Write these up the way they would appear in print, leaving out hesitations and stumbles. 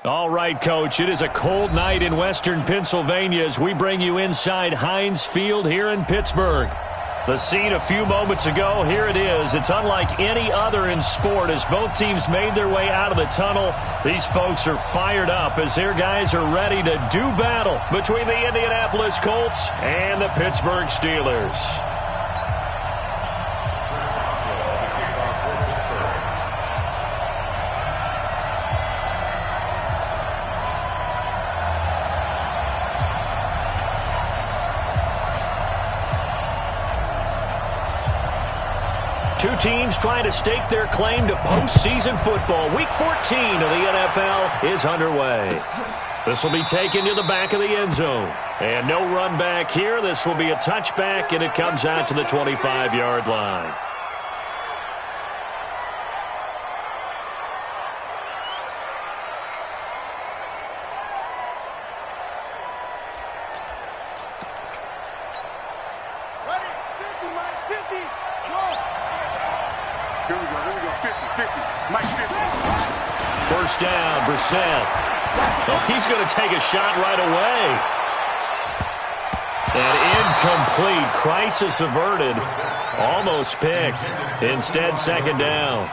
All right, Coach, it is a cold night in western Pennsylvania as we bring you inside Heinz Field here in Pittsburgh. The scene a few moments ago, here it is. It's unlike any other in sport as both teams made their way out of the tunnel. These folks are fired up as their guys are ready to do battle between the Indianapolis Colts and the Pittsburgh Steelers. Two teams trying to stake their claim to postseason football. Week 14 of the NFL is underway. This will be taken to the back of the end zone. And no run back here. This will be a touchback, and it comes out to the 25-yard line. First down, Brissett. Oh, he's going to take a shot right away. And incomplete. Crisis averted. Almost picked. Instead, second down.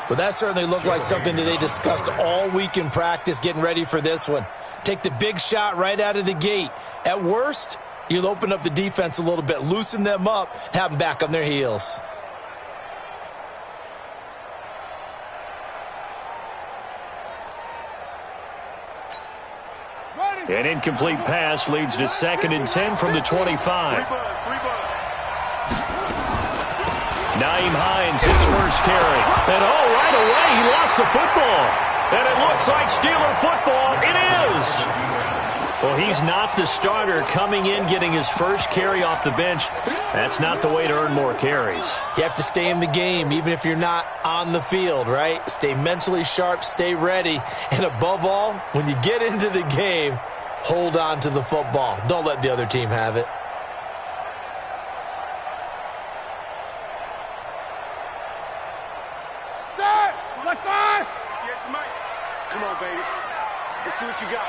Well, that certainly looked like something that they discussed all week in practice getting ready for this one. Take the big shot right out of the gate. At worst, you'll open up the defense a little bit, loosen them up, have them back on their heels. An incomplete pass leads to 2nd and 10 from the 25. Nyheim Hines, his first carry. And right away, he lost the football. And it looks like Steeler football. It is. Well, he's not the starter coming in, getting his first carry off the bench. That's not the way to earn more carries. You have to stay in the game, even if you're not on the field, right? Stay mentally sharp, stay ready. And above all, when you get into the game, hold on to the football. Don't let the other team have it. Come on, baby. Let's see what you got.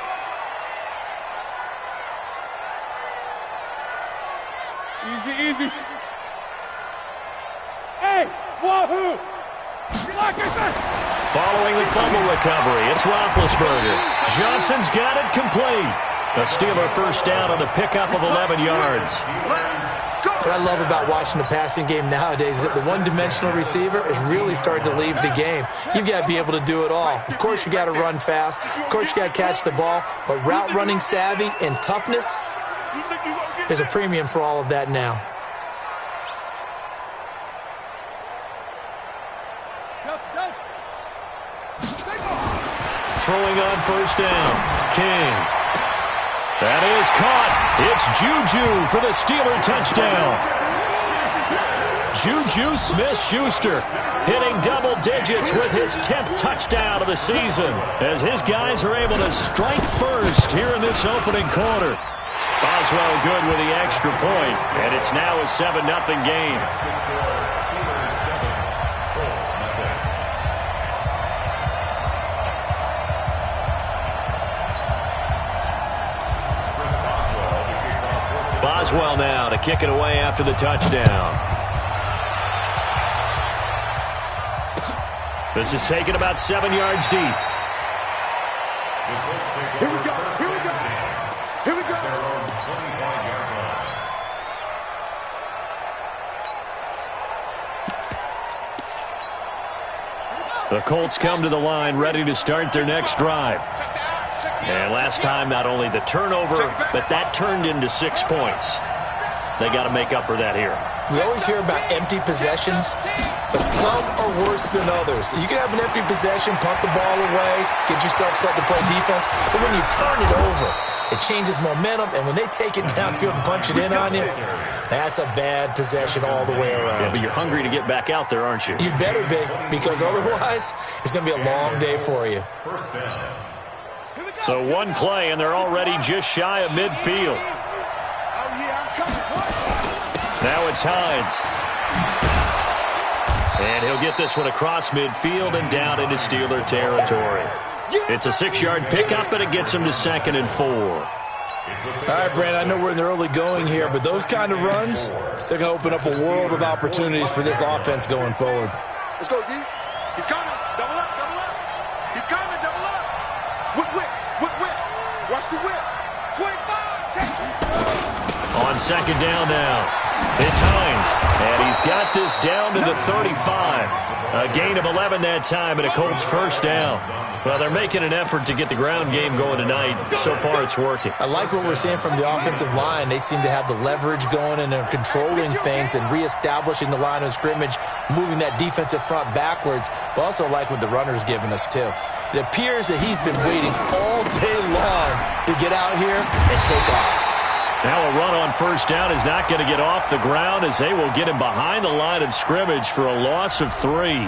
Easy. Hey, wahoo! Following the fumble recovery, it's Roethlisberger. Johnson's got it complete. A Steeler first down on the pickup of 11 yards. What I love about watching the passing game nowadays is that the one-dimensional receiver is really starting to leave the game. You've got to be able to do it all. Of course, you got to run fast. Of course, you got to catch the ball. But route running savvy and toughness, there's a premium for all of that now. Throwing on first down, King. That is caught. It's Juju for the Steeler touchdown. Juju Smith-Schuster hitting double digits with his 10th touchdown of the season as his guys are able to strike first here in this opening quarter. Boswell good with the extra point, and it's now a 7-0 game. Boswell now to kick it away after the touchdown. This is taken about 7 yards deep. Here we go. The Colts come to the line ready to start their next drive. And last time, not only the turnover, but that turned into 6 points. They got to make up for that here. We always hear about empty possessions, but some are worse than others. You can have an empty possession, punt the ball away, get yourself set to play defense, but when you turn it over, it changes momentum, and when they take it downfield and punch it in on you, that's a bad possession all the way around. Yeah, but you're hungry to get back out there, aren't you? You better be, because otherwise, it's going to be a long day for you. So one play, and they're already just shy of midfield. Now it's Hines. And he'll get this one across midfield and down into Steeler territory. It's a 6-yard pickup, and it gets him to 2nd and 4. All right, Brandon, I know we're in the early going here, but those kind of runs, they're going to open up a world of opportunities for this offense going forward. Let's go, D. He's coming. Double up, double up. He's coming, double up. Whip. Watch the whip. 25, check. On 2nd down now, it's Hines, and he's got this down to the 35. A gain of 11 that time, and a Colts first down. Well, they're making an effort to get the ground game going tonight. So far, it's working. I like what we're seeing from the offensive line. They seem to have the leverage going, and they're controlling things and reestablishing the line of scrimmage, moving that defensive front backwards, but also like what the runner's giving us, too. It appears that he's been waiting all day long to get out here and take off. Now a run on first down is not going to get off the ground as they will get him behind the line of scrimmage for a loss of 3.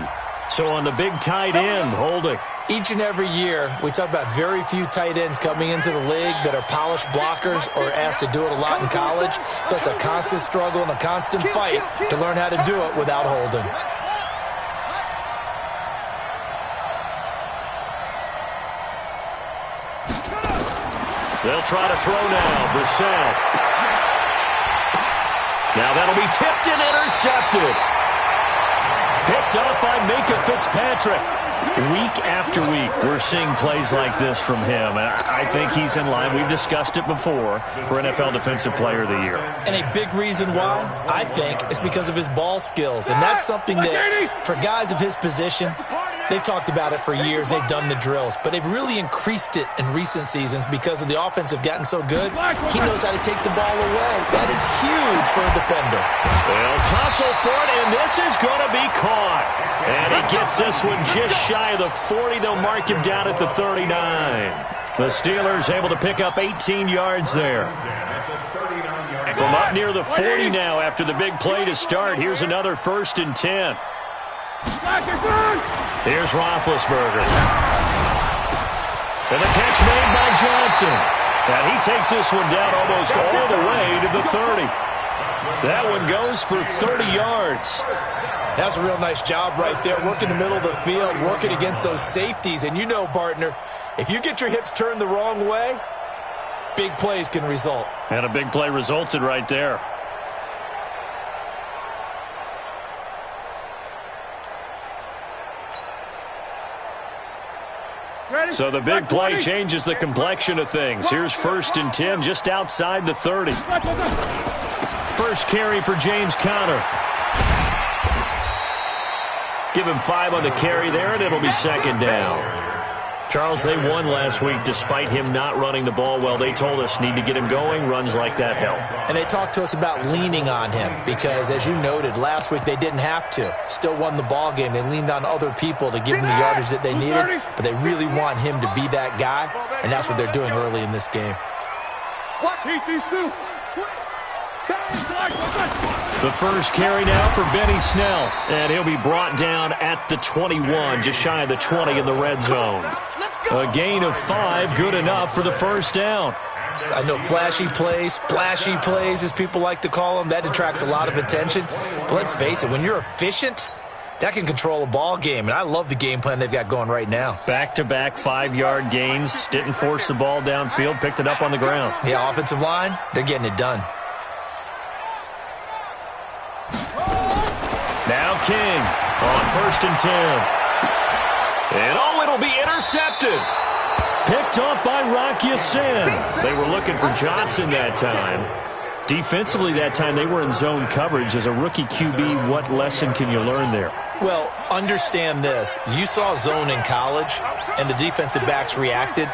So on the big tight end, holding. Each and every year, we talk about very few tight ends coming into the league that are polished blockers or asked to do it a lot in college. So it's a constant struggle and a constant fight to learn how to do it without holding. They'll try to throw now. Brissett. Now that'll be tipped and intercepted. Picked up by Minka Fitzpatrick. Week after week, we're seeing plays like this from him. And I think he's in line. We've discussed it before for NFL Defensive Player of the Year. And a big reason why, I think, is because of his ball skills. And that's something that, for guys of his position, they've talked about it for years. They've done the drills. But they've really increased it in recent seasons because of the offense have gotten so good. He knows how to take the ball away. That is huge for a defender. They'll tussle for it, and this is going to be caught. And he gets this one just shy of the 40. They'll mark him down at the 39. The Steelers able to pick up 18 yards there. From up near the 40 now after the big play to start. Here's another 1st and 10. Here's Roethlisberger. And the catch made by Johnson. And he takes this one down almost all the way to the 30. That one goes for 30 yards. That's a real nice job right there, working the middle of the field, working against those safeties. And you know, partner, if you get your hips turned the wrong way, big plays can result. And a big play resulted right there. So the big play changes the complexion of things. Here's 1st and 10 just outside the 30. First carry for James Conner. Give him 5 on the carry there, and it'll be 2nd down. Charles, they won last week despite him not running the ball well. They told us need to get him going. Runs like that help. And they talked to us about leaning on him because, as you noted, last week they didn't have to. Still won the ball game. They leaned on other people to give them the yardage that they needed, but they really want him to be that guy, and that's what they're doing early in this game. These two. The first carry now for Benny Snell, and he'll be brought down at the 21, just shy of the 20 in the red zone. A gain of 5, good enough for the first down. I know flashy plays, splashy plays, as people like to call them, that attracts a lot of attention. But let's face it, when you're efficient, that can control a ball game, and I love the game plan they've got going right now. Back-to-back 5-yard gains, didn't force the ball downfield, picked it up on the ground. Yeah, offensive line, they're getting it done. Now King on 1st and 10. And it'll be intercepted. Picked off by Rock Ya-Sin. They were looking for Johnson that time. Defensively that time, they were in zone coverage. As a rookie QB, what lesson can you learn there? Well, understand this. You saw zone in college, and the defensive backs reacted,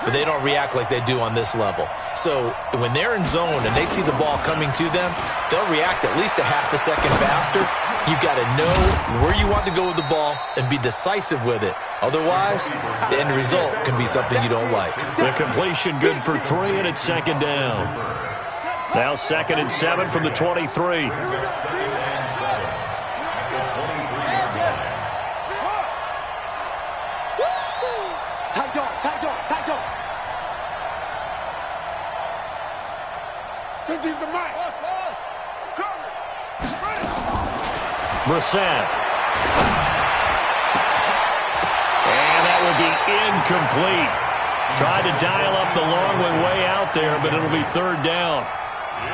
but they don't react like they do on this level. So when they're in zone and they see the ball coming to them, they'll react at least a half a second faster. You've got to know where you want to go with the ball and be decisive with it. Otherwise, the end result can be something you don't like. The completion good for 3, and it's 2nd down. Now 2nd and 7 from the 23. Brissett. And that will be incomplete. Tried to dial up the long one way out there, but it'll be third down.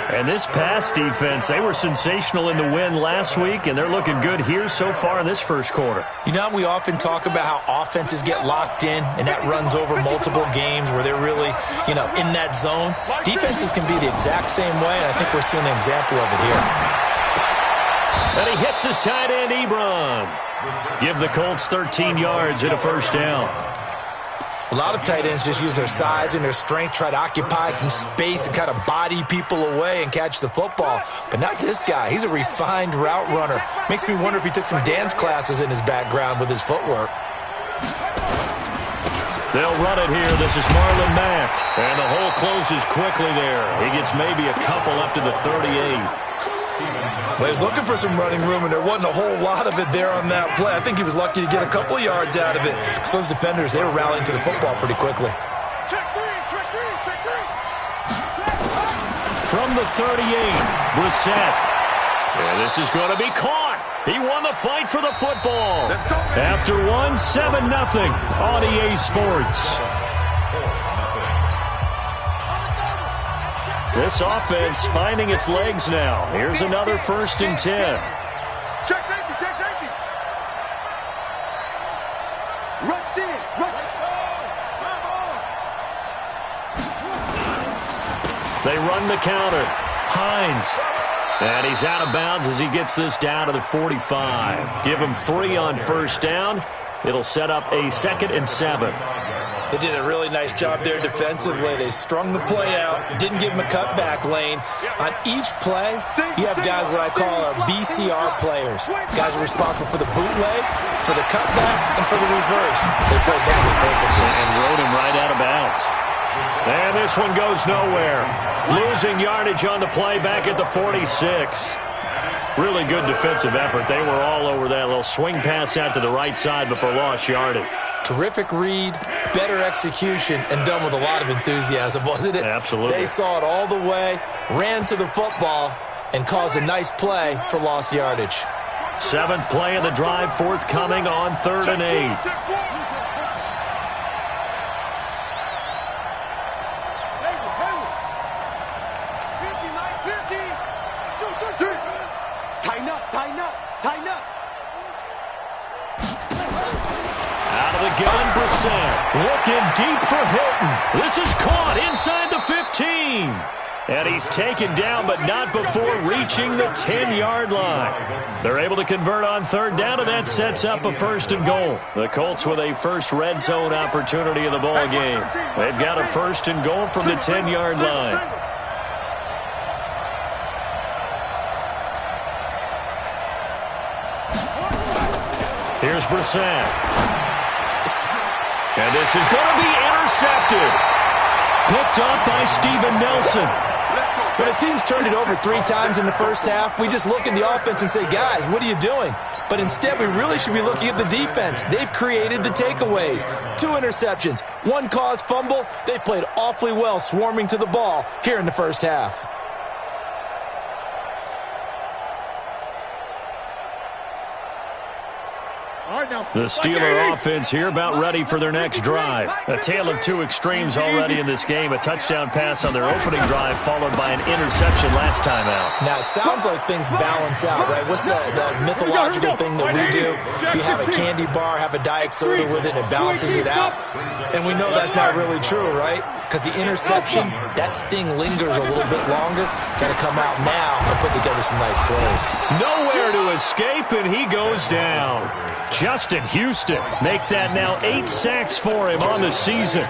And this pass defense, they were sensational in the win last week, and they're looking good here so far in this first quarter. You know, we often talk about how offenses get locked in, and that runs over multiple games where they're really, in that zone. Defenses can be the exact same way, and I think we're seeing an example of it here. And he hits his tight end, Ebron. Give the Colts 13 yards and a first down. A lot of tight ends just use their size and their strength, try to occupy some space and kind of body people away and catch the football. But not this guy. He's a refined route runner. Makes me wonder if he took some dance classes in his background with his footwork. They'll run it here. This is Marlon Mack. And the hole closes quickly there. He gets maybe a couple up to the 38. Well, he was looking for some running room, and there wasn't a whole lot of it there on that play. I think he was lucky to get a couple of yards out of it. So those defenders, they were rallying to the football pretty quickly. Check three, check three, check three. From the 38, Brissett. And this is going to be caught. He won the fight for the football. After one, 7-0 on EA Sports. This offense finding its legs now. Here's another 1st and 10. Check safety, check safety. Rush in, rush. They run the counter. Hines. And he's out of bounds as he gets this down to the 45. Give him 3 on first down. It'll set up a 2nd and 7. They did a really nice job there defensively. They strung the play out, didn't give him a cutback lane. On each play, you have guys what I call our BCR players. Guys are responsible for the bootleg, for the cutback, and for the reverse. They played that one perfectly. And rode him right out of bounds. And this one goes nowhere. Losing yardage on the play back at the 46. Really good defensive effort. They were all over that little swing pass out to the right side before lost yardage. Terrific read, better execution, and done with a lot of enthusiasm, wasn't it? Absolutely. They saw it all the way, ran to the football, and caused a nice play for lost yardage. 7th play of the drive, forthcoming on 3rd and 8. Tighten up, tighten up, tighten up. Out of the gun, Brissett. Looking deep for Hilton. This is caught inside the 15. And he's taken down, but not before reaching the 10-yard line. They're able to convert on 3rd down, and that sets up a 1st and goal. The Colts with a first red zone opportunity of the ball game. They've got a 1st and goal from the 10-yard line. Here's Brissett. And this is going to be intercepted. Picked off by Steven Nelson. When a team's turned it over 3 times in the first half, we just look at the offense and say, guys, what are you doing? But instead, we really should be looking at the defense. They've created the takeaways. 2 interceptions, 1 caused fumble. They played awfully well swarming to the ball here in the first half. The Steeler offense here about ready for their next drive. A tale of 2 extremes already in this game. A touchdown pass on their opening drive followed by an interception last time out. Now, it sounds like things balance out, right? What's that mythological thing that we do? If you have a candy bar, have a Diet Soda with it, it balances it out. And we know that's not really true, right? Because the interception, that sting lingers a little bit longer. Got to come out now and put together some nice plays. Nowhere to escape, and he goes down. Justin Houston, make that now 8 sacks for him on the season.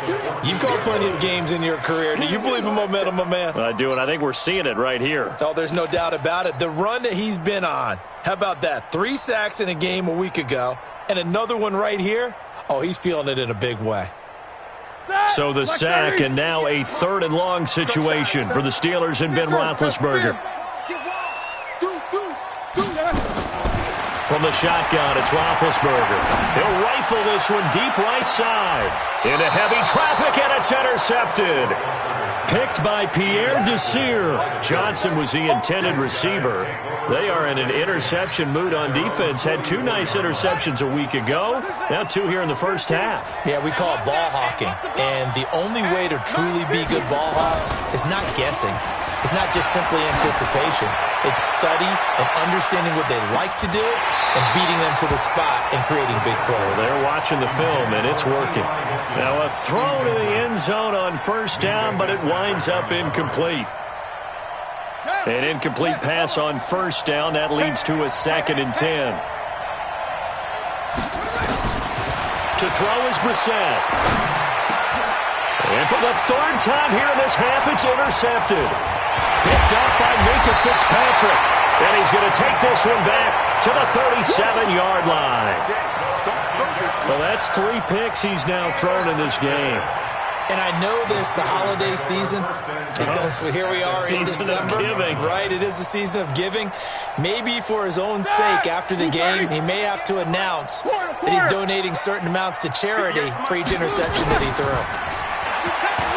You've called plenty of games in your career. Do you believe in momentum, my man? I do, and I think we're seeing it right here. Oh, there's no doubt about it. The run that he's been on, how about that? 3 sacks in a game a week ago, and another one right here. Oh, he's feeling it in a big way. So the sack, and now a 3rd and long situation for the Steelers and Ben Roethlisberger. From the shotgun, it's Roethlisberger. He'll rifle this one deep right side. Into heavy traffic, and it's intercepted. picked by Pierre Desir. Johnson was the intended receiver. They are in an interception mood on defense. Had 2 nice interceptions a week ago. Now 2 here in the first half. Yeah, we call it ball hawking. And the only way to truly be good ball hawks is not guessing. It's not just simply anticipation. It's study and understanding what they like to do and beating them to the spot and creating big plays. They're watching the film, and it's working. Now a throw to the end zone on first down, but it winds up incomplete. An incomplete pass on first down. That leads to a 2nd and 10. To throw is Brissett. And for the 3rd time here in this half, it's intercepted. Picked up by Minka Fitzpatrick. And he's going to take this one back to the 37-yard line. Well, that's 3 picks he's now thrown in this game. And I know this, the holiday season, because here we are in December. Right, it is the season of giving. Maybe for his own sake, after the game, he may have to announce that he's donating certain amounts to charity for each interception that he threw.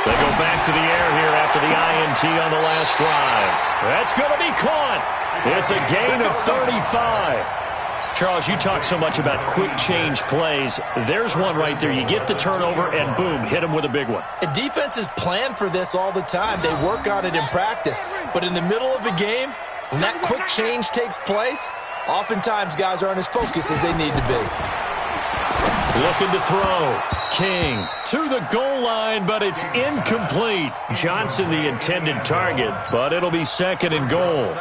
They go back to the air here after the INT on the last drive. That's going to be caught. It's a gain of 35. Charles, you talk so much about quick change plays. There's one right there. You get the turnover, and boom, hit him with a big one. And defenses plan for this all the time. They work on it in practice. But in the middle of a game, when that quick change takes place, oftentimes guys aren't as focused as they need to be. Looking to throw. King to the goal line, but it's incomplete. Johnson the intended target, but it'll be 2nd and goal.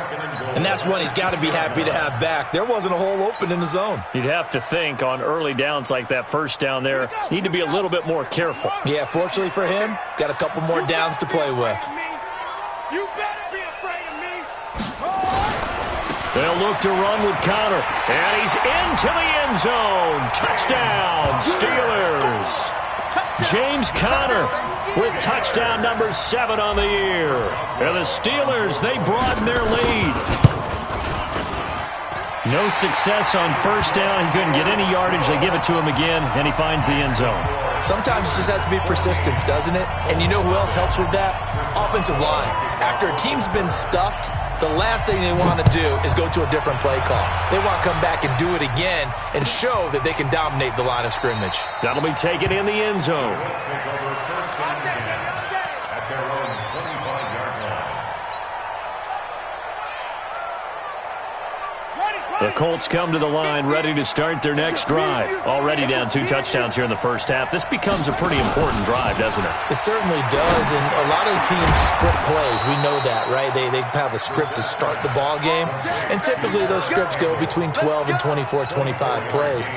And that's one he's got to be happy to have back. There wasn't a hole open in the zone. You'd have to think on early downs like that first down there, need to be a little bit more careful. Yeah, fortunately for him, got a couple more downs to play with. You better be afraid of me. They'll look to run with Connor, and he's into the end zone. Touchdown, Steelers. James Conner with touchdown number 7 on the year. And the Steelers, they broaden their lead. No success on first down. He couldn't get any yardage. They give it to him again, and he finds the end zone. Sometimes it just has to be persistence, doesn't it? And you know who else helps with that? Offensive line. After a team's been stuffed, the last thing they want to do is go to a different play call. They want to come back and do it again and show that they can dominate the line of scrimmage. That'll be taken in the end zone. The Colts come to the line ready to start their next drive. Already down 2 touchdowns here in the first half. This becomes a pretty important drive, doesn't it? It certainly does, and a lot of teams script plays. We know that, right? They have a script to start the ball game, and typically those scripts go between 12 and 24, 25 plays.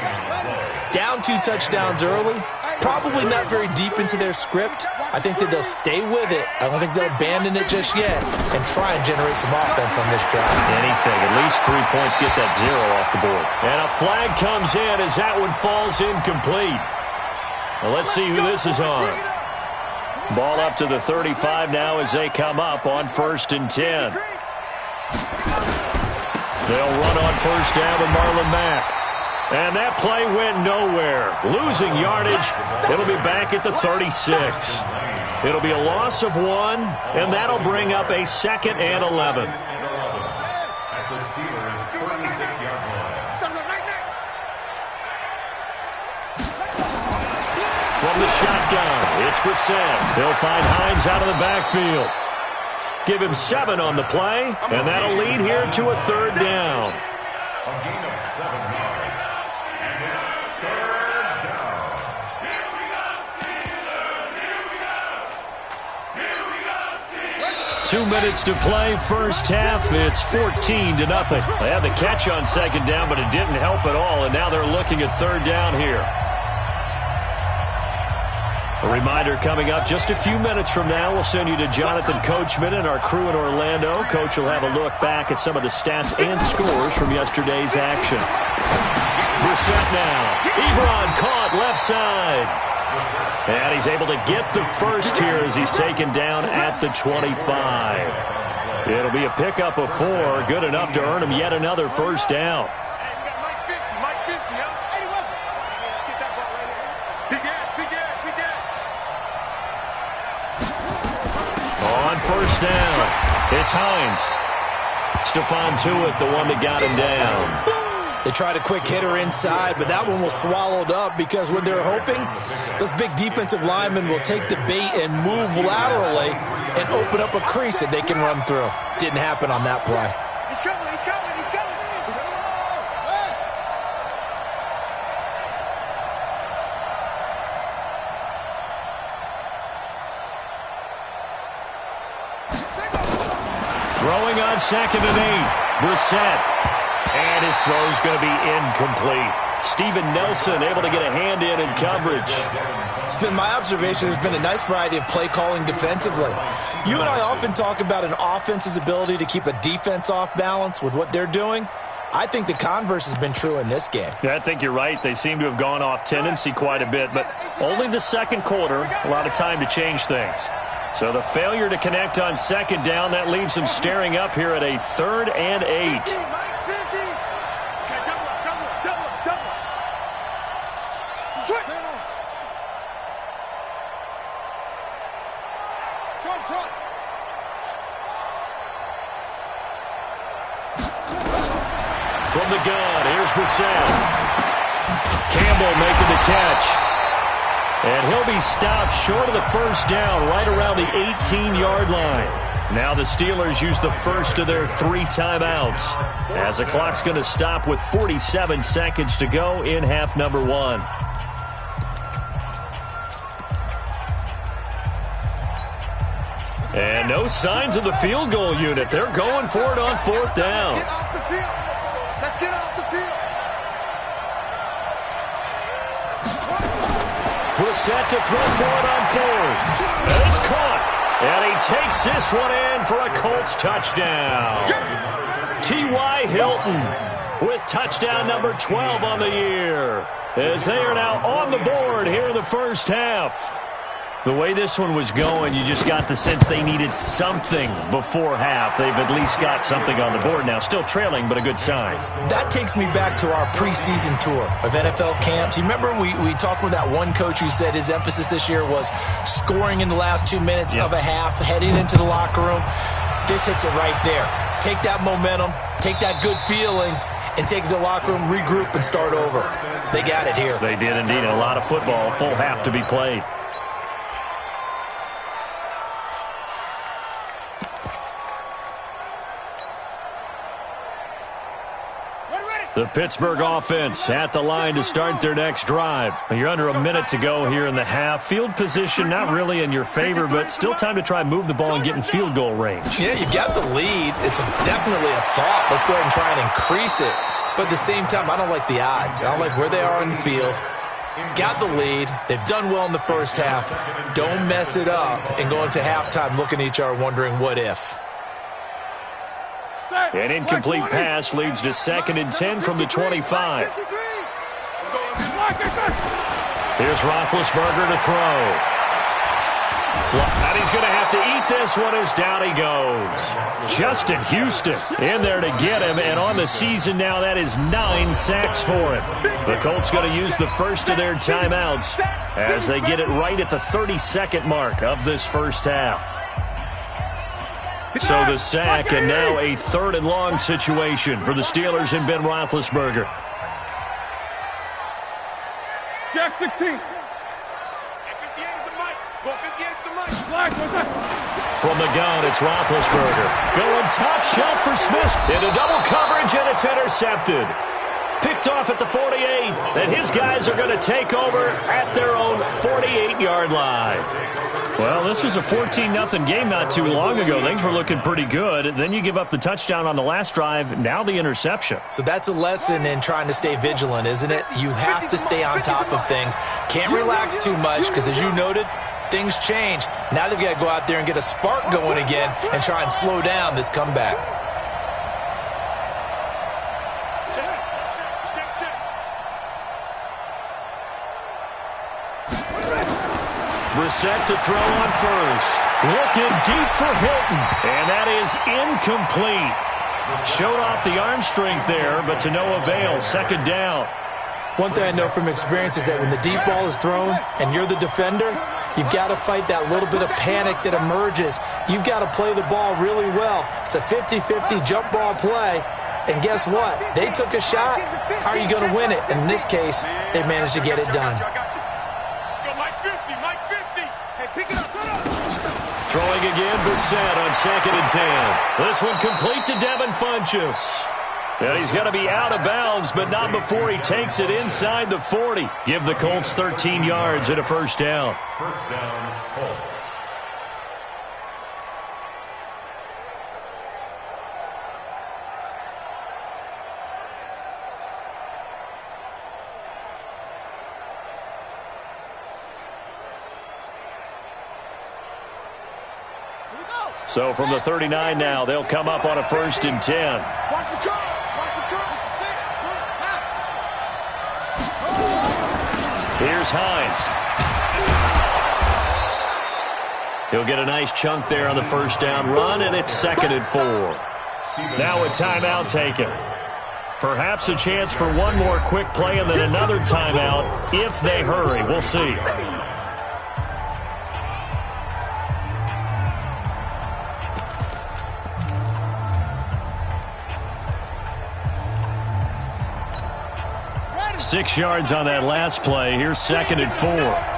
Down 2 touchdowns early, probably not very deep into their script. I think that they'll stay with it. I don't think they'll abandon it just yet and try and generate some offense on this drive. Anything. At least 3 points. Get that 0 off the board. And a flag comes in as that one falls incomplete. Well, let's see who this is on. Ball up to the 35 now as they come up on 1st and 10. They'll run on first down with Marlon Mack. And that play went nowhere. Losing yardage. It'll be back at the 36. It'll be a loss of 1, and that'll bring up a 2nd and 11. At the Steelers' 36-yard line. From the shotgun, it's Brissett. They'll find Hines out of the backfield. Give him 7 on the play, and that'll lead here to a 3rd down. A gain of 7 yards. And it's 3rd down. 2 minutes to play, first half. It's 14-0. They had the catch on 2nd down, but it didn't help at all, and now they're looking at 3rd down here. A reminder coming up just a few minutes from now. We'll send you to Jonathan Coachman and our crew in Orlando. Coach will have a look back at some of the stats and scores from yesterday's action. Brissett now. Ebron caught left side. And he's able to get the first here as he's taken down at the 25. It'll be a pickup of 4. Good enough to earn him yet another first down. On first down, it's Hines. Stephon Tuitt, the one that got him down. They tried a quick hitter inside, but that one was swallowed up because what they're hoping, those big defensive linemen will take the bait and move laterally and open up a crease that they can run through. Didn't happen on that play. He's coming, he's coming, he's coming. Throwing on 2nd and 8. Brissett. And his throw's going to be incomplete. Steven Nelson able to get a hand in coverage. It's been my observation there's been a nice variety of play calling defensively. You and I often talk about an offense's ability to keep a defense off balance with what they're doing. I think the converse has been true in this game. Yeah, I think you're right. They seem to have gone off tendency quite a bit, but only the second quarter, a lot of time to change things. So the failure to connect on 2nd down, that leaves them staring up here at a 3rd and 8. From the gun, here's Brissett. Campbell making the catch. And he'll be stopped short of the first down, right around the 18-yard line. Now the Steelers use the first of their 3 timeouts, as the clock's going to stop with 47 seconds to go in half number 1. And no signs of the field goal unit. They're going for it on 4th down. Get off the field. Let's get off the field. Brissett to throw for it on 4th. And it's caught. And he takes this one in for a Colts touchdown. T.Y. Hilton with touchdown number 12 on the year, as they are now on the board here in the first half. The way this one was going, you just got the sense they needed something before half. They've at least got something on the board now. Still trailing, but a good sign. That takes me back to our preseason tour of NFL camps. You remember we talked with that one coach who said his emphasis this year was scoring in the last 2 minutes of a half, heading into the locker room. This hits it right there. Take that momentum, take that good feeling, and take it to the locker room, regroup, and start over. They got it here. They did indeed. A lot of football, full half to be played. The Pittsburgh offense at the line to start their next drive. You're under a minute to go here in the half. Field position not really in your favor, but still time to try and move the ball and get in field goal range. Yeah, you've got the lead. It's definitely a thought. Let's go ahead and try and increase it. But at the same time, I don't like the odds. I don't like where they are in the field. Got the lead. They've done well in the first half. Don't mess it up and go into halftime looking at each other wondering what if. An incomplete pass leads to 2nd and 10 from the 25. Here's Roethlisberger to throw. And he's going to have to eat this one as down he goes. Justin Houston in there to get him, and on the season now, that is 9 sacks for him. The Colts going to use the first of their timeouts as they get it right at the 32nd mark of this first half. So the sack, and now a 3rd and long situation for the Steelers and Ben Roethlisberger. Jack 16. From the gun, it's Roethlisberger. Going top shelf for Smith. Into double coverage, and it's intercepted. Picked off at the 48, and his guys are going to take over at their own 48-yard line. Well, this was a 14-0 game not too long ago. Things were looking pretty good. Then you give up the touchdown on the last drive. Now the interception. So that's a lesson in trying to stay vigilant, isn't it? You have to stay on top of things. Can't relax too much because, as you noted, things change. Now they've got to go out there and get a spark going again and try and slow down this comeback. Brissett to throw on first. Looking deep for Hilton. And that is incomplete. Showed off the arm strength there, but to no avail. 2nd down. One thing I know from experience is that when the deep ball is thrown and you're the defender, You've got to fight that little bit of panic that emerges. You've got to play the ball really well. It's a 50-50 jump ball play. And guess what? They took a shot. How are you going to win it? And in this case, they managed to get it done. Throwing again, Brissett on 2nd and 10. This one complete to Devin Funchess. And he's going to be out of bounds, but not before he takes it inside the 40. Give the Colts 13 yards and a first down. First down, Colts. So from the 39 now, they'll come up on a 1st and 10. Here's Hines. He'll get a nice chunk there on the first down run, and it's 2nd and 4. Now a timeout taken. Perhaps a chance for one more quick play and then another timeout if they hurry. We'll see. Six yards on that last play. Here's 2nd and 4.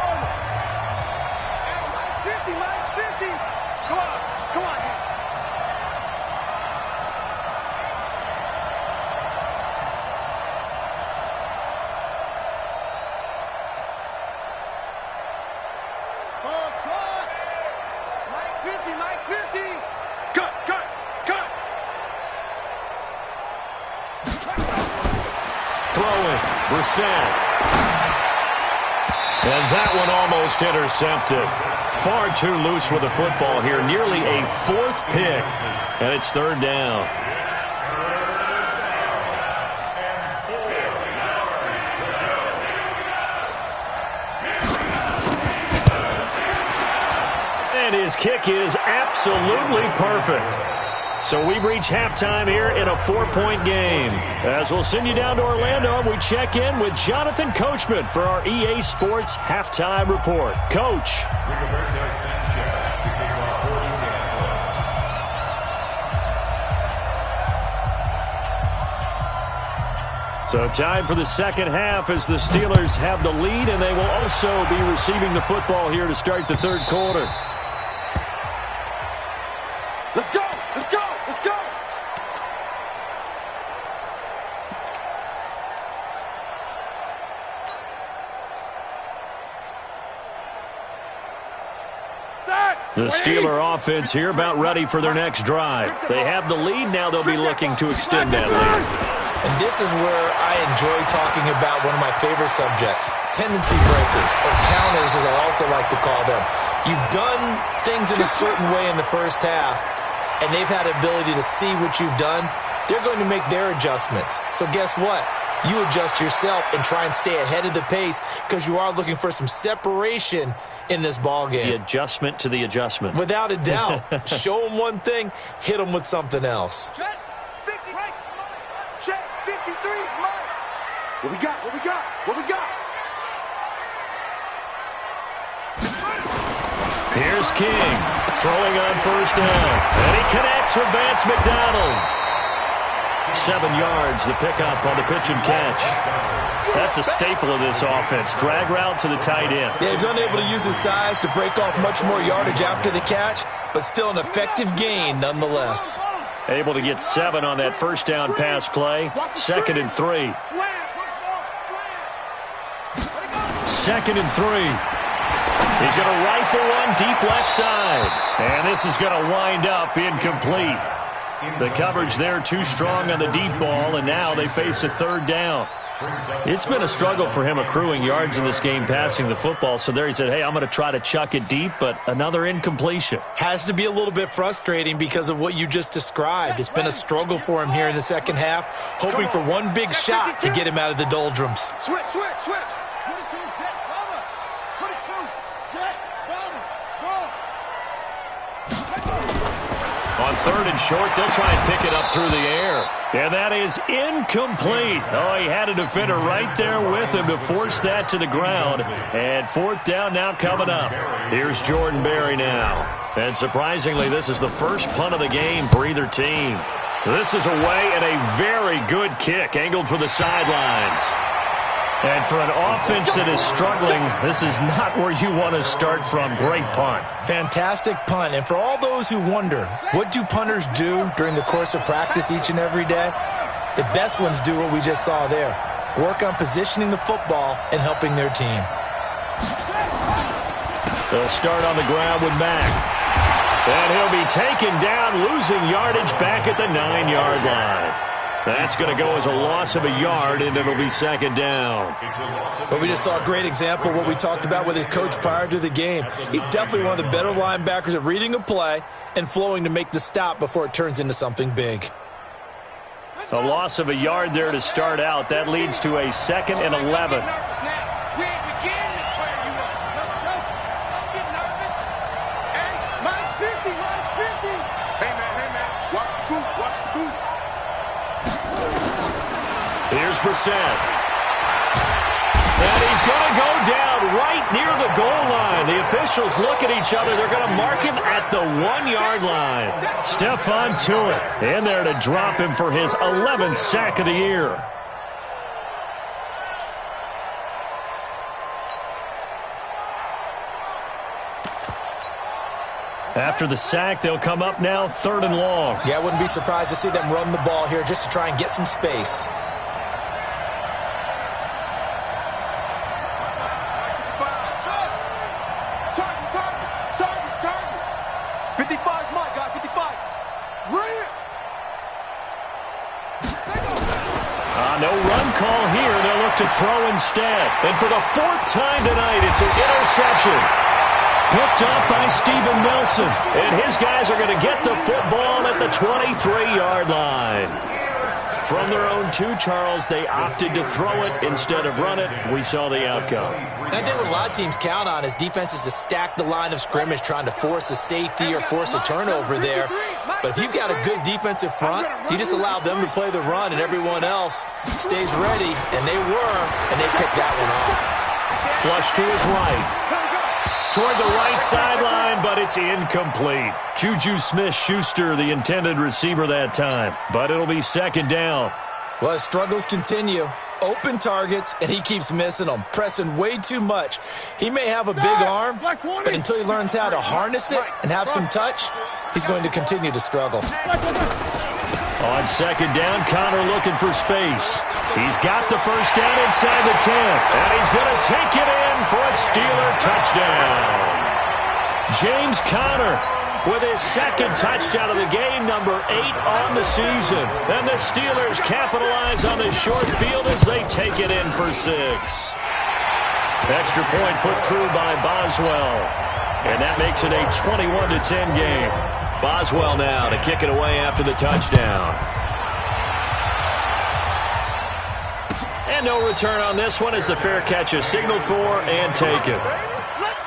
Brissett. And that one almost intercepted. Far too loose with the football here. Nearly a 4th pick. And it's 3rd down. And his kick is absolutely perfect. So we've reached halftime here in a 4-point game. As we'll send you down to Orlando, we check in with Jonathan Coachman for our EA Sports Halftime Report. Coach. So time for the second half as the Steelers have the lead, and they will also be receiving the football here to start the third quarter. Let's go! Let's go! Let's go! The Steeler offense here about ready for their next drive. They have the lead. Now they'll be looking to extend that lead. And this is where I enjoy talking about one of my favorite subjects, tendency breakers, or counters as I also like to call them. You've done things in a certain way in the first half, and they've had the ability to see what you've done. They're going to make their adjustments. So guess what? You adjust yourself and try and stay ahead of the pace because you are looking for some separation in this ball game. The adjustment to the adjustment. Without a doubt. Show them one thing, hit them with something else. Check 50, right? Check 53 is mine. What we got? What we got? What we got? Here's King throwing on first down. And he connects with Vance McDonald. 7 yards, the pickup on the pitch and catch. That's a staple of this offense. Drag route to the tight end. Yeah, he's unable to use his size to break off much more yardage after the catch, but still an effective gain nonetheless. Able to get 7 on that first down pass play. 2nd and 3. 2nd and 3. He's going to rifle one deep left side. And this is going to wind up incomplete. The coverage there too strong on the deep ball, and now they face a 3rd down. It's been a struggle for him accruing yards in this game passing the football, so there he said, hey, I'm going to try to chuck it deep, but another incompletion. Has to be a little bit frustrating because of what you just described. It's been a struggle for him here in the second half, hoping for one big shot to get him out of the doldrums. Switch, switch, switch. 22, jet, bomber. 22, jet, bomber. Go. On On third and short, they'll try and pick it up through the air. And that is incomplete. Oh, he had a defender right there with him to force that to the ground. And fourth down now coming up. Here's Jordan Berry now. And surprisingly, this is the first punt of the game for either team. This is away and a very good kick angled for the sidelines. And for an offense that is struggling, this is not where you want to start from. Great punt. Fantastic punt. And for all those who wonder, what do punters do during the course of practice each and every day? The best ones do what we just saw there. Work on positioning the football and helping their team. They'll start on the ground with Mack. And he'll be taken down, losing yardage back at the 9-yard line. That's going to go as a loss of a yard, and it'll be second down. But we just saw a great example of what we talked about with his coach prior to the game. He's definitely one of the better linebackers at reading a play and flowing to make the stop before it turns into something big. A loss of a yard there to start out. That leads to a 2nd and 11. Here's Brissett. And he's going to go down right near the goal line. The officials look at each other. They're going to mark him at the 1-yard line. Stephon Tuitt in there to drop him for his 11th sack of the year. After the sack, they'll come up now 3rd and long. Yeah, I wouldn't be surprised to see them run the ball here just to try and get some space. No run call here. They'll look to throw instead. And for the 4th time tonight, it's an interception. Picked up by Steven Nelson. And his guys are going to get the football at the 23-yard line. From their own 2, Charles, they opted to throw it instead of run it. We saw the outcome. And I think what a lot of teams count on is defenses to stack the line of scrimmage, trying to force a safety or force a turnover there. But if you've got a good defensive front, you just allow them to play the run and everyone else stays ready. And they were, and they picked that one off. Flush to his right. Toward the right sideline, but it's incomplete. Juju Smith-Schuster, the intended receiver that time. But it'll be 2nd down. Well, his struggles continue. Open targets, and he keeps missing them, pressing way too much. He may have a big arm, but until he learns how to harness it and have some touch, he's going to continue to struggle. On 2nd down, Connor looking for space. He's got the first down inside the 10, and he's going to take it in for a Steeler touchdown. James Conner with his 2nd touchdown of the game, number 8 on the season. And the Steelers capitalize on the short field as they take it in for 6. Extra point put through by Boswell. And that makes it a 21-10 game. Boswell now to kick it away after the touchdown. And no return on this one as the fair catch is signaled for and taken.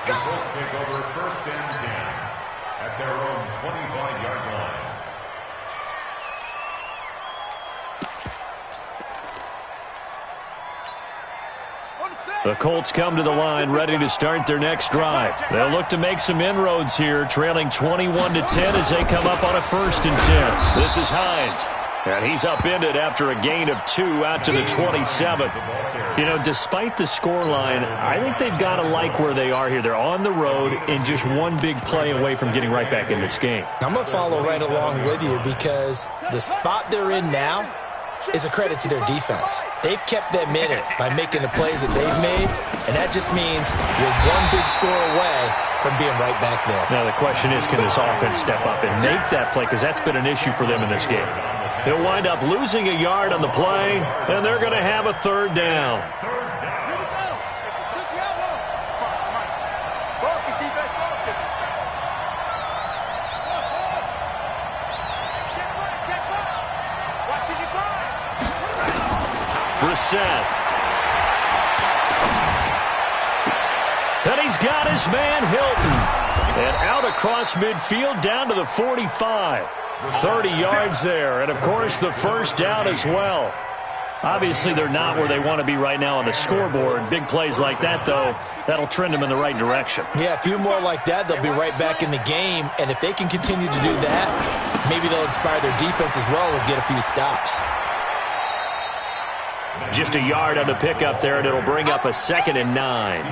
The Colts take over 1st and 10 at their own 25-yard line. The Colts come to the line ready to start their next drive. They'll look to make some inroads here, trailing 21-10 as they come up on a 1st and 10. This is Hines. And he's upended after a gain of 2 out to the 27th. You know, despite the scoreline, I think they've got to like where they are here. They're on the road and just one big play away from getting right back in this game. I'm going to follow right along with you because the spot they're in now is a credit to their defense. They've kept them in it by making the plays that they've made, and that just means you're one big score away from being right back there. Now the question is, can this offense step up and make that play? Because that's been an issue for them in this game. He'll wind up losing a yard on the play, and they're going to have a 3rd down. Brissett. And he's got his man Hilton. And out across midfield down to the 45. 30 yards there, and, of course, the first down as well. Obviously, they're not where they want to be right now on the scoreboard. Big plays like that, though, that'll trend them in the right direction. Yeah, a few more like that, they'll be right back in the game. And if they can continue to do that, maybe they'll inspire their defense as well and get a few stops. Just a yard on the pickup there, and it'll bring up a 2nd and 9.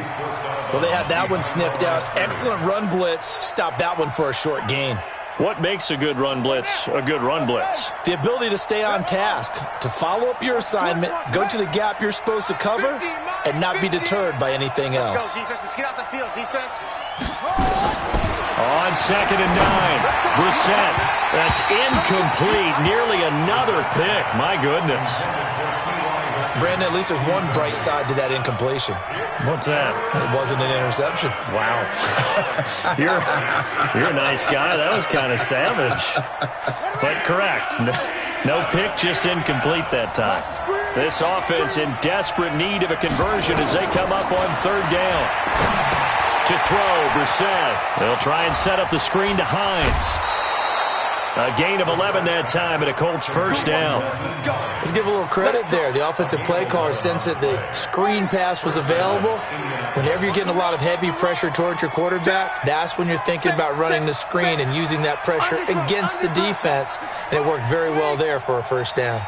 Well, they had that one sniffed out. Excellent run blitz. Stop that one for a short gain. What makes a good run blitz a good run blitz? The ability to stay on task, to follow up your assignment, go to the gap you're supposed to cover, and not be deterred by anything else. Let's get out the field, defense. On 2nd and 9, Brissett. That's incomplete. Nearly another pick. My goodness. Brandon, at least there's one bright side to that incompletion. What's that? It wasn't an interception. Wow. you're a nice guy. That was kind of savage. But correct. No pick, just incomplete that time. This offense in desperate need of a conversion as they come up on 3rd down. To throw, Brissett. They'll try and set up the screen to Hines. A gain of 11 that time, and a Colts first down. Let's give a little credit there. The offensive play caller sensed that the screen pass was available. Whenever you're getting a lot of heavy pressure towards your quarterback, that's when you're thinking about running the screen and using that pressure against the defense. And it worked very well there for a first down.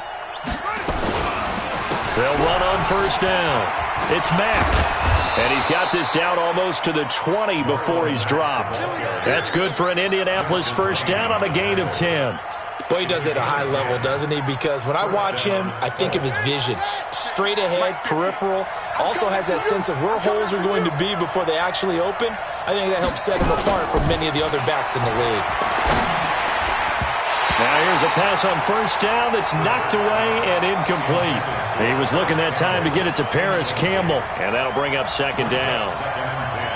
They'll run on 1st down. It's Mack. And he's got this down almost to the 20 before he's dropped. That's good for an Indianapolis first down on a gain of 10. Boy, he does it at a high level, doesn't he? Because when I watch him, I think of his vision. Straight ahead, peripheral. Also has that sense of where holes are going to be before they actually open. I think that helps set him apart from many of the other backs in the league. Now here's a pass on 1st down that's knocked away and incomplete. He was looking that time to get it to Paris Campbell, and that'll bring up 2nd down.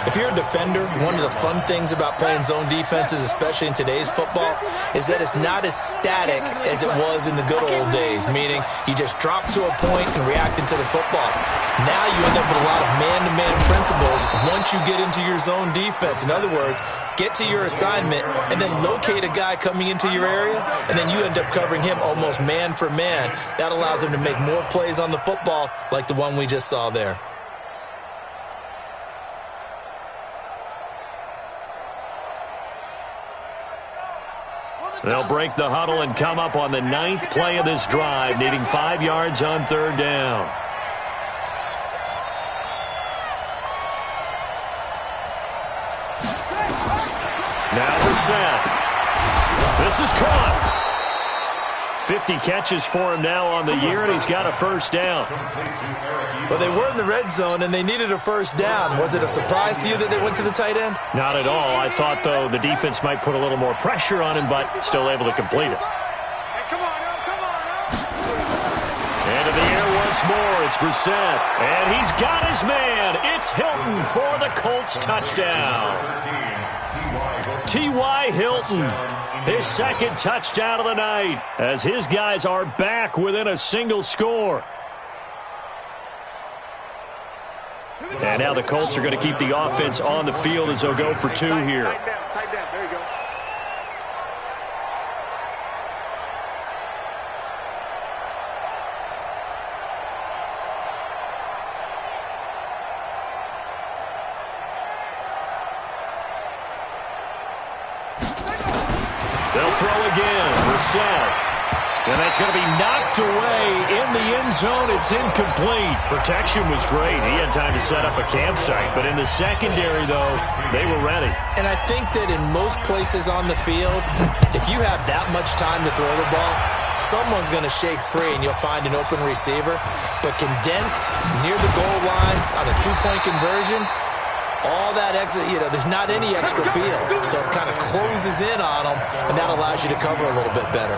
If you're a defender, one of the fun things about playing zone defenses, especially in today's football, is that it's not as static as it was in the good old days, meaning you just drop to a point and react into the football. Now you end up with a lot of man-to-man principles once you get into your zone defense. In other words, get to your assignment and then locate a guy coming into your area, and then you end up covering him almost man for man. That allows him to make more plays on the football like the one we just saw there. They'll break the huddle and come up on the 9th play of this drive, needing 5 yards on 3rd down. Now Brissett. This is caught. 50 catches for him now on the year, and he's got a first down. Well, they were in the red zone, and they needed a first down. Was it a surprise to you that they went to the tight end? Not at all. I thought, though, the defense might put a little more pressure on him, but still able to complete it. Hey, come on now. Into the air once more. It's Brissett, and he's got his man. It's Hilton for the Colts touchdown. T.Y. Hilton, his 2nd touchdown of the night, as his guys are back within a single score. And now the Colts are going to keep the offense on the field as they'll go for 2 here. Tight down. There you go. They'll throw again. Brissett. And that's going to be knocked away in the end zone. It's incomplete. Protection was great. He had time to set up a campsite. But in the secondary, though, they were ready. And I think that in most places on the field, if you have that much time to throw the ball, someone's going to shake free and you'll find an open receiver. But condensed near the goal line on a 2-point conversion, all that extra, there's not any extra field. So it kind of closes in on them, and that allows you to cover a little bit better.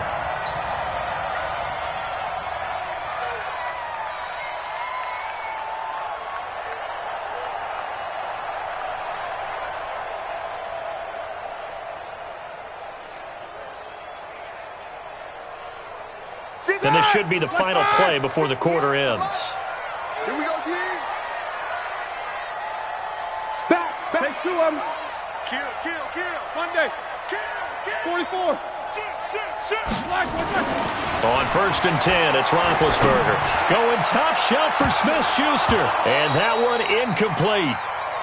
And this should be the final play before the quarter ends. Here we go, D. Back. Take 2 of them. Kill. Monday. Kill. 44. On 1st and 10, it's Roethlisberger. Going top shelf for Smith-Schuster. And that one incomplete.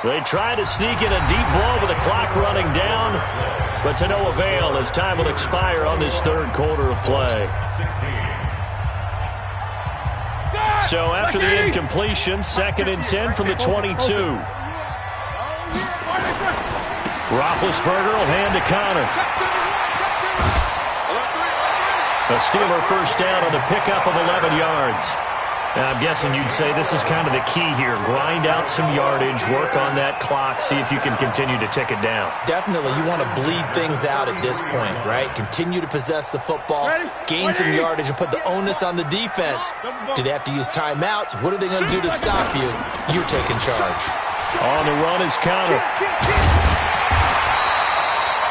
They try to sneak in a deep blow with the clock running down, but to no avail as time will expire on this third quarter of play. So after the incompletion, 2nd and 10 from the 22. Roethlisberger will hand to Connor. A Steeler first down on the pickup of 11 yards. Now, I'm guessing you'd say this is kind of the key here. Grind out some yardage, work on that clock, see if you can continue to tick it down. Definitely. You want to bleed things out at this point, right? Continue to possess the football, gain some yardage, and put the onus on the defense. Do they have to use timeouts? What are they going to do to stop you? You're taking charge. On the run is Connor.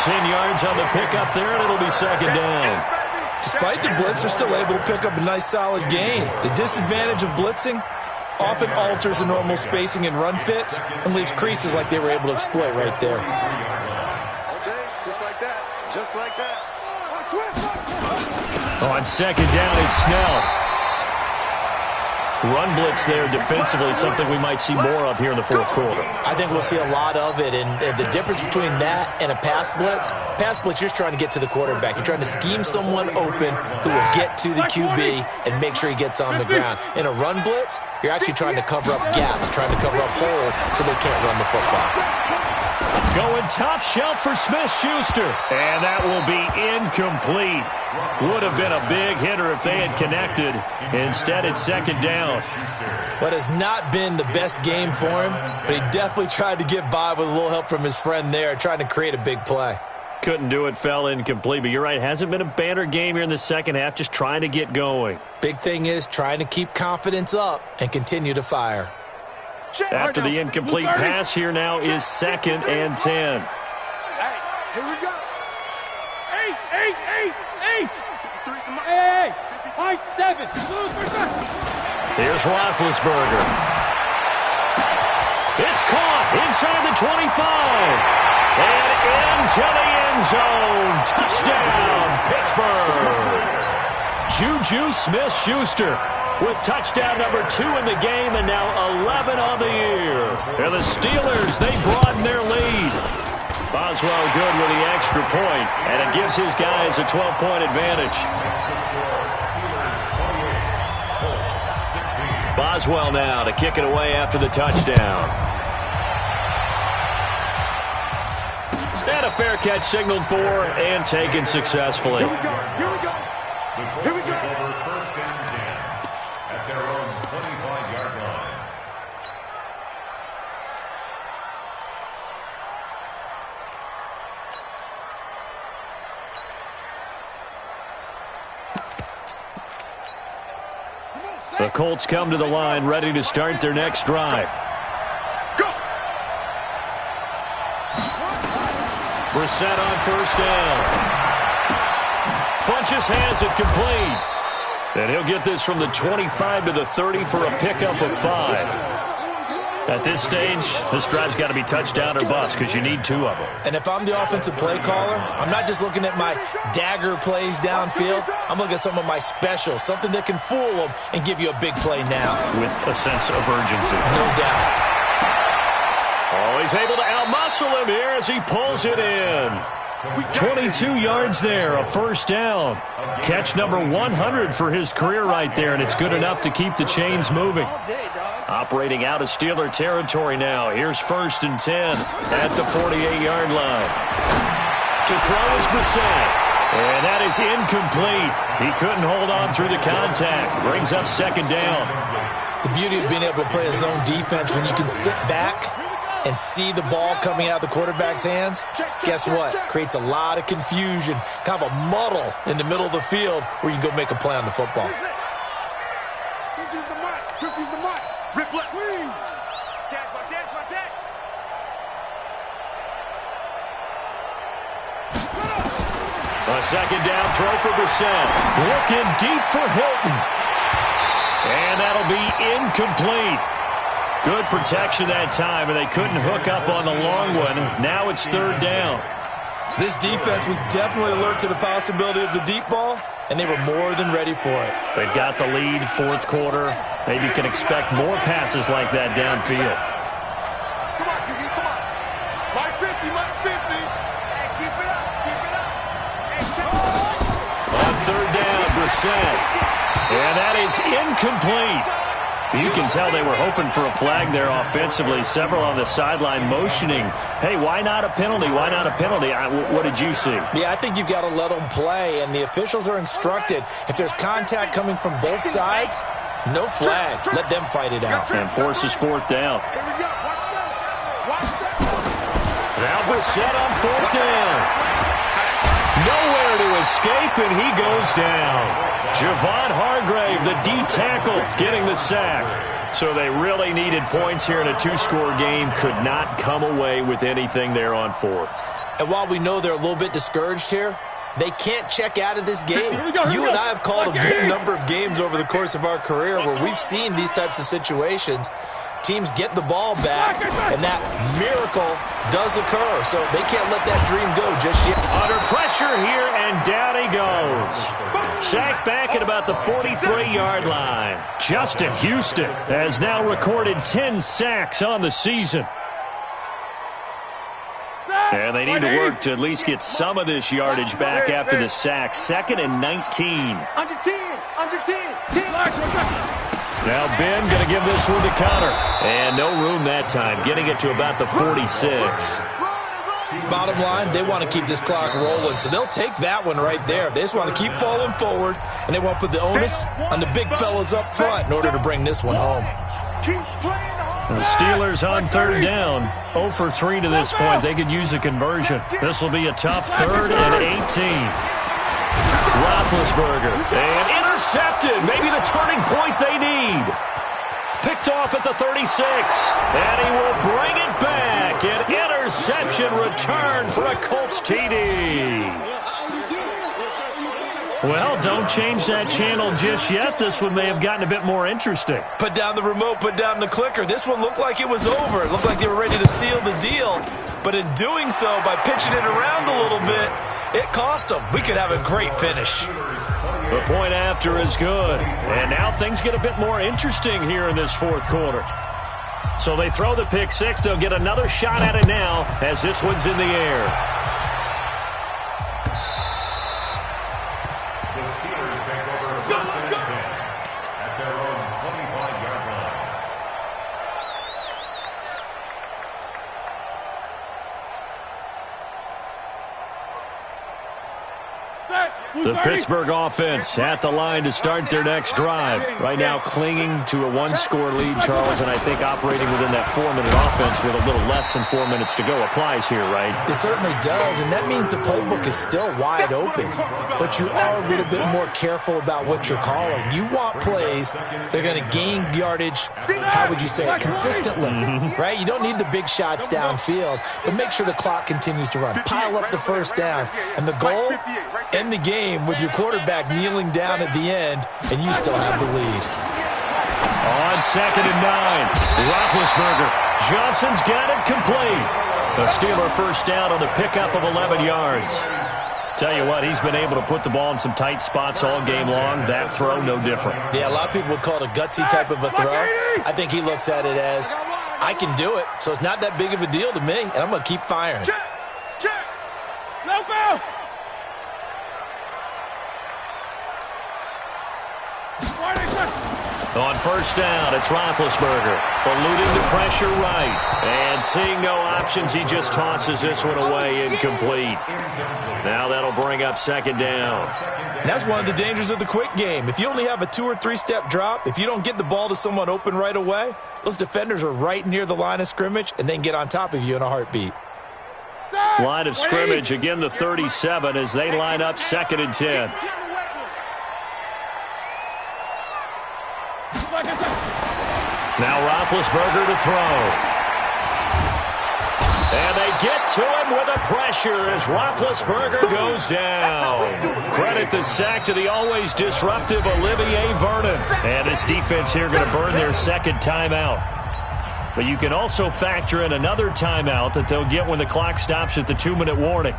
10 yards on the pickup there, and it'll be 2nd down. Despite the blitz, they're still able to pick up a nice, solid gain. The disadvantage of blitzing often alters the normal spacing and run fits and leaves creases like they were able to exploit right there. Okay, just like that. Just like that. On 2nd down, it's Snell. Run blitz there defensively, something we might see more of here in the 4th quarter. I think we'll see a lot of it, and the difference between that and a pass blitz, you're just trying to get to the quarterback. You're trying to scheme someone open who will get to the QB and make sure he gets on the ground. In a run blitz, you're actually trying to cover up gaps, trying to cover up holes so they can't run the football. Going top shelf for Smith-Schuster. And that will be incomplete. Would have been a big hitter if they had connected. Instead, it's 2nd down. What has not been the best game for him, but he definitely tried to get by with a little help from his friend there, trying to create a big play. Couldn't do it, fell incomplete. But you're right, hasn't been a banner game here in the second half, just trying to get going. Big thing is trying to keep confidence up and continue to fire. After the incomplete pass, here now is 2nd and 10. Hey, here we go. Hey, high 7. Here's Roethlisberger. It's caught inside the 25. And into the end zone. Touchdown, Pittsburgh. Juju Smith-Schuster with touchdown number 2 in the game and now 11 on the year. And the Steelers, they broaden their lead. Boswell good with the extra point, and it gives his guys a 12-point advantage. Boswell now to kick it away after the touchdown. And a fair catch signaled for and taken successfully. Here we go. Here we go. Here we go. Over 1st and 10 at their own 25-yard line. The Colts come to the line ready to start their next drive. Go. Brissett on 1st down. Funchess has it complete. And he'll get this from the 25 to the 30 for a pickup of 5. At this stage, this drive's got to be touchdown or bust because you need 2 of them. And if I'm the offensive play caller, I'm not just looking at my dagger plays downfield. I'm looking at some of my specials, something that can fool them and give you a big play now. With a sense of urgency. No doubt. Oh, he's able to outmuscle him here as he pulls it in. 22 yards there, a 1st down. Catch number 100 for his career right there, and it's good enough to keep the chains moving. Operating out of Steeler territory now. Here's 1st and 10 at the 48-yard line. To throw is Brissett. And that is incomplete. He couldn't hold on through the contact. Brings up 2nd down. The beauty of being able to play a zone defense when you can sit back and see the ball coming out of the quarterback's hands, guess what? Creates a lot of confusion, kind of a muddle in the middle of the field where you can go make a play on the football. Rip left. A 2nd down throw for Brissett. Looking deep for Hilton. And that'll be incomplete. Good protection that time, and they couldn't hook up on the long one. Now it's 3rd down. This defense was definitely alert to the possibility of the deep ball, and they were more than ready for it. They've got the lead, fourth quarter. Maybe you can expect more passes like that downfield. Come on, QB, come on. Mike 50, Mike 50. Hey, keep it up, keep it up. Hey, check it. On third down, Brissett. And that is incomplete. You can tell they were hoping for a flag there offensively. Several on the sideline motioning, hey, why not a penalty? Why not a penalty? What did you see? Yeah, I think you've got to let them play, and the officials are instructed, if there's contact coming from both sides, no flag. Let them fight it out. And forces fourth down. Here we go. Watch that. Now Brissett on fourth down. Nowhere to escape, and he goes down. Javon Hargrave, the D-tackle, getting the sack. So they really needed points here in a two-score game. Could not come away with anything there on fourth. And while we know they're a little bit discouraged here, they can't check out of this game. You and I have called a good number of games over the course of our career where we've seen these types of situations. Teams get the ball back, and that miracle does occur. So they can't let that dream go just yet. Under pressure here, and down he goes. Sacked back at about the 43-yard line. Justin Houston has now recorded 10 sacks on the season. And they need to work to at least get some of this yardage back after the sack. 2nd and 19. Under 10, under 10. Now Ben going to give this one to Connor. And no room that time, getting it to about the 46. Bottom line, they want to keep this clock rolling, so they'll take that one right there. They just want to keep falling forward, and they want to put the onus on the big fellas up front in order to bring this one home. And the Steelers on third down, 0 for 3 to this point. They could use a conversion. This will be a tough 3rd and 18. Roethlisberger, and intercepted. Maybe the turning point they need. Picked off at the 36, and he will bring it back. An interception return for a Colts TD. Well, don't change that channel just yet. This one may have gotten a bit more interesting. Put down the remote, put down the clicker. This one looked like it was over. It looked like they were ready to seal the deal. But in doing so, by pitching it around a little bit, it cost them. We could have a great finish. The point after is good. And now things get a bit more interesting here in this fourth quarter. So they throw the pick six. They'll get another shot at it now as this one's in the air. The Steelers take over first and 10 at their own 25-yard line. The Pittsburgh offense at the line to start their next drive. Right now clinging to a one-score lead, Charles, and I think operating within that 4-minute offense with a little less than 4 minutes to go applies here, right? It certainly does, and that means the playbook is still wide open. But you are a little bit more careful about what you're calling. You want plays that are going to gain yardage, how would you say it, consistently, right? You don't need the big shots downfield, but make sure the clock continues to run. Pile up the first downs, and the goal, end the game with your quarterback kneeling down at the end, and you still have the lead. On 2nd and 9, Roethlisberger. Johnson's got it complete. The Steeler first down on the pickup of 11 yards. Tell you what, he's been able to put the ball in some tight spots all game long. That throw, no different. Yeah, a lot of people would call it a gutsy type of a throw. I think he looks at it as, I can do it, so it's not that big of a deal to me, and I'm going to keep firing. Check. No foul. On first down, it's Roethlisberger. Eluding the pressure right. And seeing no options, he just tosses this one away, incomplete. Now that'll bring up 2nd down. And that's one of the dangers of the quick game. If you only have a 2- or 3-step drop, if you don't get the ball to someone open right away, those defenders are right near the line of scrimmage and then get on top of you in a heartbeat. Line of scrimmage, again the 37 as they line up 2nd and 10. Now Roethlisberger to throw. And they get to him with a pressure as Roethlisberger goes down. Credit the sack to the always disruptive Olivier Vernon. And this defense here going to burn their 2nd timeout. But you can also factor in another timeout that they'll get when the clock stops at the 2-minute warning.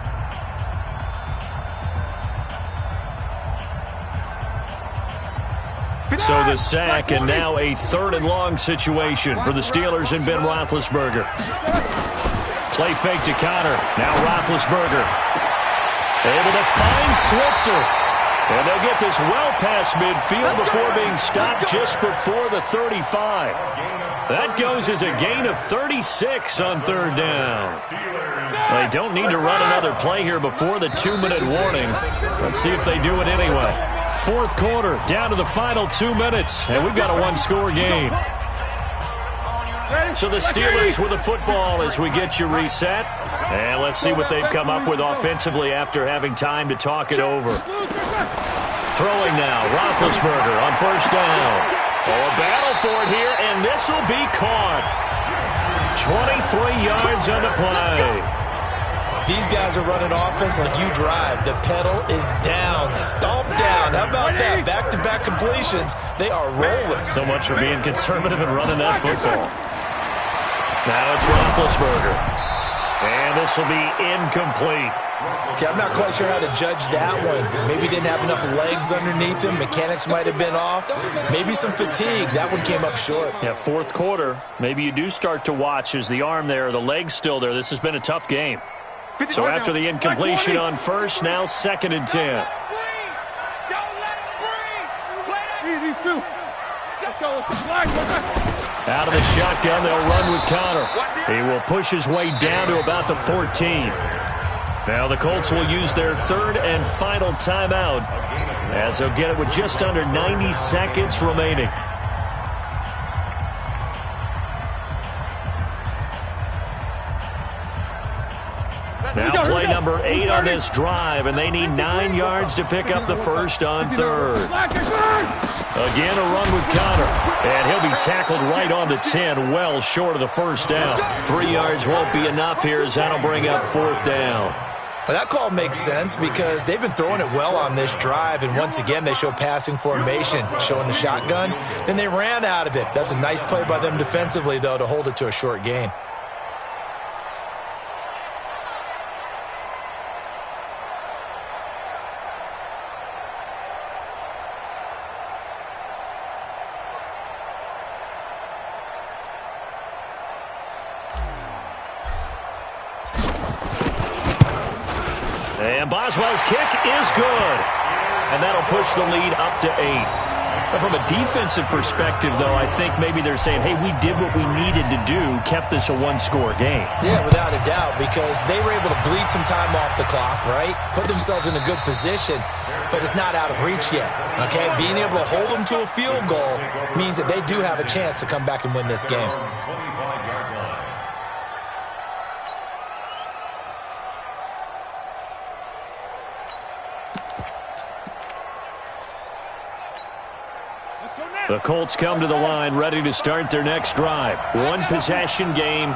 So the sack, and now a 3rd and long situation for the Steelers and Ben Roethlisberger. Play fake to Connor. Now Roethlisberger able to find Switzer. And they'll get this well past midfield before being stopped just before the 35. That goes as a gain of 36 on 3rd down. They don't need to run another play here before the 2-minute warning. Let's see if they do it anyway. 4th quarter, down to the final 2 minutes, and we've got a 1-score game. So the Steelers with the football as we get you reset. And let's see what they've come up with offensively after having time to talk it over. Throwing now, Roethlisberger on 1st down. Oh, a battle for it here, and this will be caught. 23 yards on the play. These guys are running offense like you drive. The pedal is down. Stomp down. How about that? Back-to-back completions. They are rolling. So much for being conservative and running that football. Now it's Roethlisberger. And this will be incomplete. Okay, I'm not quite sure how to judge that one. Maybe didn't have enough legs underneath him. Mechanics might have been off. Maybe some fatigue. That one came up short. Yeah, 4th quarter. Maybe you do start to watch as the arm there, the leg's still there. This has been a tough game. So after the incompletion on 1st, now 2nd and 10. Out of the shotgun, they'll run with Connor. He will push his way down to about the 14. Now the Colts will use their 3rd and final timeout as they'll get it with just under 90 seconds remaining. Now play number 8 on this drive, and they need 9 yards to pick up the 1st on 3rd. Again, a run with Connor, and he'll be tackled right on the 10, well short of the 1st down. 3 yards won't be enough here as that'll bring up 4th down. Well, that call makes sense because they've been throwing it well on this drive, and once again they show passing formation, showing the shotgun. Then they ran out of it. That's a nice play by them defensively, though, to hold it to a short gain. And Boswell's kick is good. And that'll push the lead up to 8. But from a defensive perspective, though, I think maybe they're saying, hey, we did what we needed to do, kept this a 1-score game. Yeah, without a doubt, because they were able to bleed some time off the clock, right? Put themselves in a good position, but it's not out of reach yet, okay? Being able to hold them to a field goal means that they do have a chance to come back and win this game. The Colts come to the line ready to start their next drive. 1-possession game.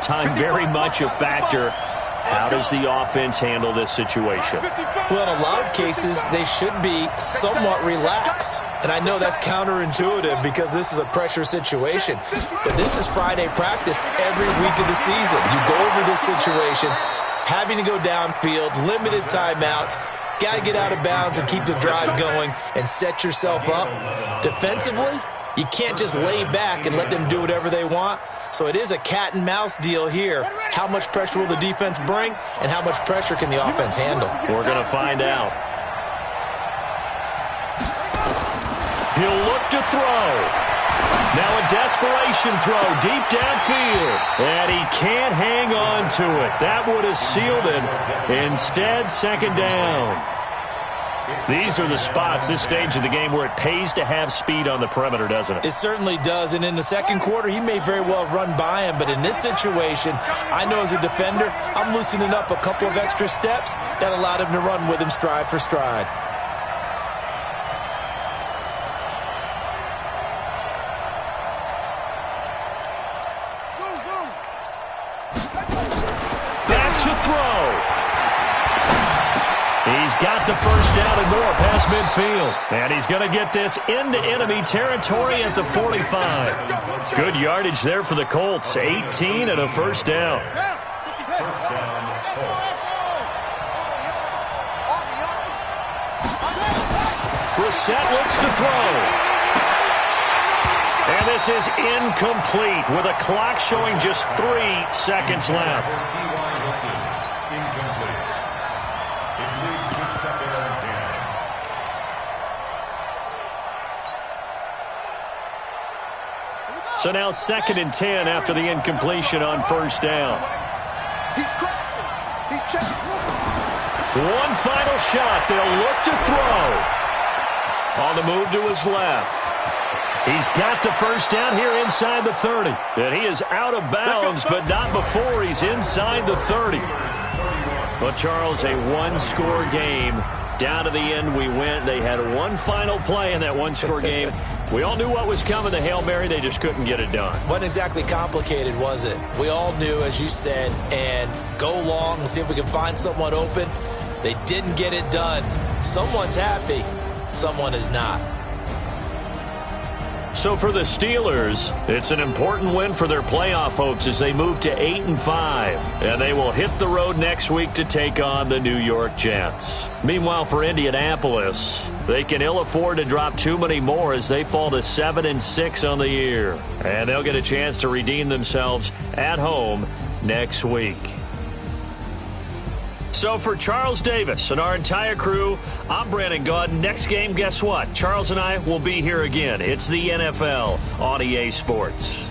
Time very much a factor. How does the offense handle this situation? Well, in a lot of cases, they should be somewhat relaxed. And I know that's counterintuitive because this is a pressure situation. But this is Friday practice every week of the season. You go over this situation, having to go downfield, limited timeouts. Got to get out of bounds and keep the drive going and set yourself up. Defensively, you can't just lay back and let them do whatever they want. So it is a cat and mouse deal here. How much pressure will the defense bring and how much pressure can the offense handle? We're going to find out. He'll look to throw. Now a desperation throw deep downfield. And he can't hang on to it. That would have sealed it. Instead, 2nd down. These are the spots, this stage of the game, where it pays to have speed on the perimeter, doesn't it? It certainly does. And in the 2nd quarter, he may very well run by him. But in this situation, I know as a defender, I'm loosening up a couple of extra steps that allowed him to run with him stride for stride. He's got the 1st down and more past midfield. And he's going to get this into enemy territory at the 45. Good yardage there for the Colts. 18 and a 1st down. Brissett looks to throw. This is incomplete with a clock showing just 3 seconds left. Incomplete. It leads to 2nd and 10. So now 2nd and 10 after the incompletion on 1st down. He's crossing. He's checking. One final shot. They'll look to throw. On the move to his left. He's got the 1st down here inside the 30. And he is out of bounds, but not before he's inside the 30. But, Charles, a one-score game. Down to the end we went. They had one final play in that one-score game. We all knew what was coming, the Hail Mary. They just couldn't get it done. Wasn't exactly complicated, was it? We all knew, as you said, and go long and see if we can find someone open. They didn't get it done. Someone's happy. Someone is not. So for the Steelers, it's an important win for their playoff hopes as they move to 8-5. And they will hit the road next week to take on the New York Jets. Meanwhile, for Indianapolis, they can ill afford to drop too many more as they fall to 7-6 on the year. And they'll get a chance to redeem themselves at home next week. So for Charles Davis and our entire crew, I'm Brandon Gaudin. Next game, guess what? Charles and I will be here again. It's the NFL on EA Sports.